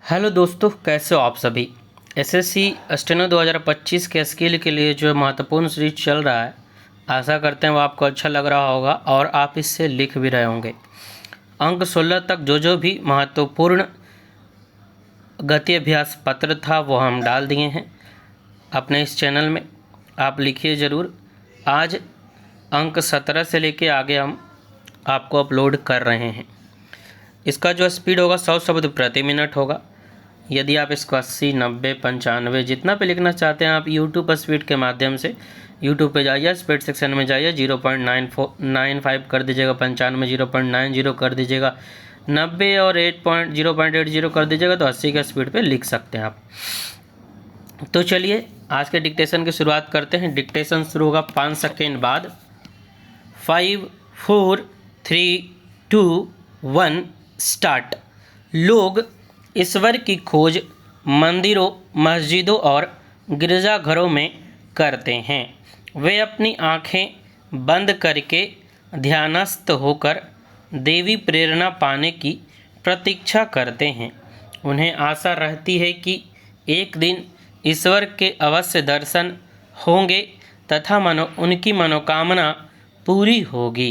Hello दोस्तों, कैसे हो आप सभी। एसएससी स्टेनो 2025 के स्किल के लिए जो महत्वपूर्ण सीरीज चल रहा है, आशा करते हैं वो आपको अच्छा लग रहा होगा और आप इससे लिख भी रहे होंगे। अंक 16 तक जो भी महत्वपूर्ण गति अभ्यास पत्र था वो हम डाल दिए हैं अपने इस चैनल में, आप लिखिए ज़रूर। आज अंक 17 से लेके आगे हम आपको अपलोड कर रहे हैं। इसका जो स्पीड होगा 100 शब्द प्रति मिनट होगा। यदि आप इसको 80, 90, 95 जितना पे लिखना चाहते हैं, आप यूट्यूब पर स्पीड के माध्यम से यूट्यूब पे जाइए, स्पीड सेक्शन में जाइए, 0.95 कर दीजिएगा, 95 0.90 कर दीजिएगा, 90 और 0.80 कर दीजिएगा, तो 80 का स्पीड पे लिख सकते हैं आप। तो चलिए आज के डिक्टेशन की शुरुआत करते हैं। डिक्टेशन शुरू होगा 5 सेकेंड बाद। 5, 4, 3, 2, 1 स्टार्ट। लोग ईश्वर की खोज मंदिरों, मस्जिदों और गिरजाघरों में करते हैं। वे अपनी आंखें बंद करके ध्यानस्थ होकर देवी प्रेरणा पाने की प्रतीक्षा करते हैं। उन्हें आशा रहती है कि एक दिन ईश्वर के अवश्य दर्शन होंगे तथा उनकी मनोकामना पूरी होगी।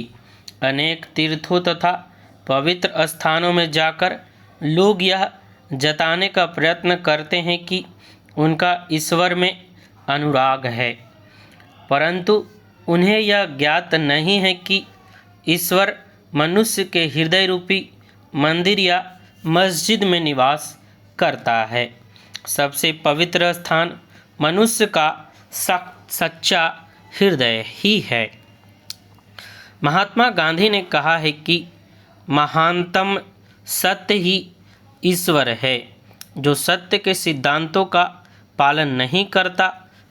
अनेक तीर्थों तथा पवित्र स्थानों में जाकर लोग यह जताने का प्रयत्न करते हैं कि उनका ईश्वर में अनुराग है, परंतु उन्हें यह ज्ञात नहीं है कि ईश्वर मनुष्य के हृदय रूपी मंदिर या मस्जिद में निवास करता है। सबसे पवित्र स्थान मनुष्य का सच्चा हृदय ही है। महात्मा गांधी ने कहा है कि महानतम सत्य ही ईश्वर है। जो सत्य के सिद्धांतों का पालन नहीं करता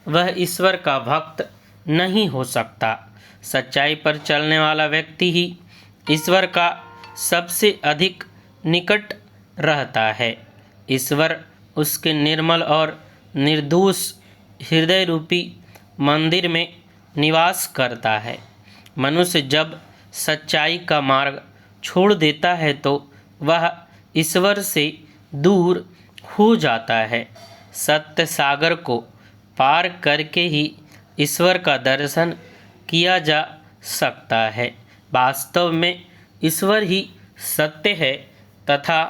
वह ईश्वर का भक्त नहीं हो सकता। सच्चाई पर चलने वाला व्यक्ति ही ईश्वर का सबसे अधिक निकट रहता है। ईश्वर उसके निर्मल और निर्दोष हृदय रूपी मंदिर में निवास करता है। मनुष्य जब सच्चाई का मार्ग छोड़ देता है तो वह ईश्वर से दूर हो जाता है। सत्य सागर को पार करके ही ईश्वर का दर्शन किया जा सकता है। वास्तव में ईश्वर ही सत्य है तथा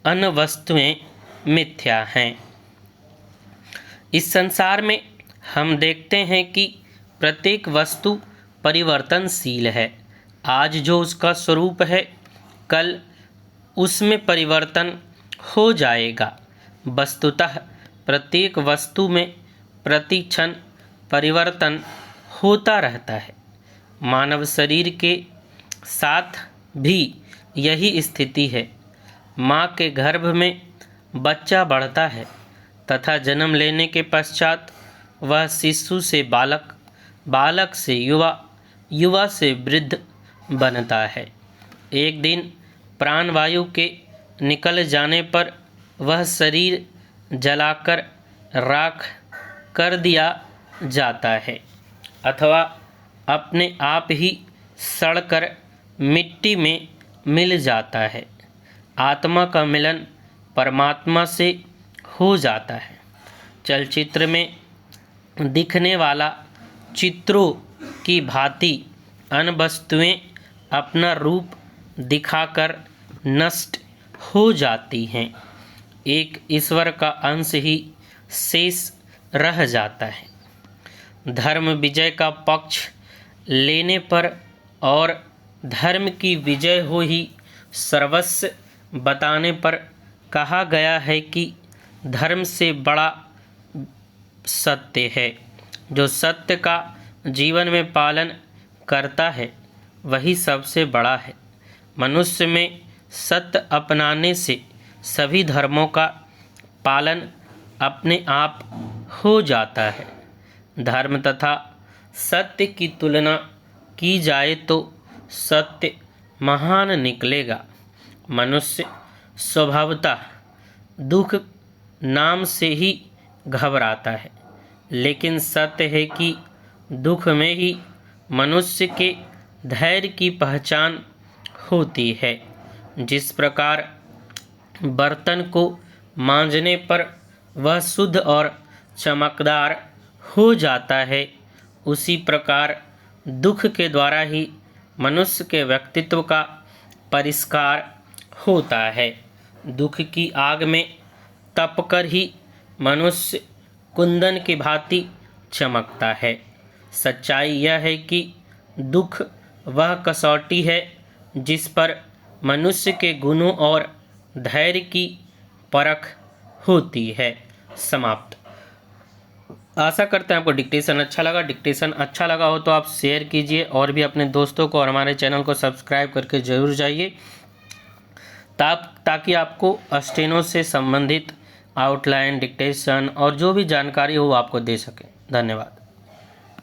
अन्य वस्तुएं मिथ्या हैं। इस संसार में हम देखते हैं कि प्रत्येक वस्तु परिवर्तनशील है। आज जो उसका स्वरूप है, कल उसमें परिवर्तन हो जाएगा। वस्तुतः प्रत्येक वस्तु में प्रति क्षण परिवर्तन होता रहता है। मानव शरीर के साथ भी यही स्थिति है। माँ के गर्भ में बच्चा बढ़ता है तथा जन्म लेने के पश्चात वह शिशु से बालक, बालक से युवा, युवा से वृद्ध बनता है। एक दिन प्राणवायु के निकल जाने पर वह शरीर जलाकर राख कर दिया जाता है अथवा अपने आप ही सड़कर मिट्टी में मिल जाता है। आत्मा का मिलन परमात्मा से हो जाता है। चलचित्र में दिखने वाला चित्रों की भांति अन्य वस्तुएं अपना रूप दिखाकर नष्ट हो जाती हैं। एक ईश्वर का अंश ही शेष रह जाता है। धर्म विजय का पक्ष लेने पर और धर्म की विजय हो ही सर्वस्व बताने पर कहा गया है कि धर्म से बड़ा सत्य है। जो सत्य का जीवन में पालन करता है वही सबसे बड़ा है। मनुष्य में सत्य अपनाने से सभी धर्मों का पालन अपने आप हो जाता है। धर्म तथा सत्य की तुलना की जाए तो सत्य महान निकलेगा। मनुष्य स्वभावतः दुख नाम से ही घबराता है, लेकिन सत्य है कि दुख में ही मनुष्य के धैर्य की पहचान होती है। जिस प्रकार बर्तन को मांजने पर वह शुद्ध और चमकदार हो जाता है, उसी प्रकार दुख के द्वारा ही मनुष्य के व्यक्तित्व का परिष्कार होता है। दुख की आग में तपकर ही मनुष्य कुंदन की भांति चमकता है। सच्चाई यह है कि दुख वह कसौटी है जिस पर मनुष्य के गुणों और धैर्य की परख होती है। समाप्त। आशा करते हैं आपको डिक्टेशन अच्छा लगा। डिक्टेशन अच्छा लगा हो तो आप शेयर कीजिए और भी अपने दोस्तों को, और हमारे चैनल को सब्सक्राइब करके ज़रूर जाइए ताकि आपको स्टेनो से संबंधित आउटलाइन, डिक्टेशन और जो भी जानकारी हो आपको दे सके। धन्यवाद।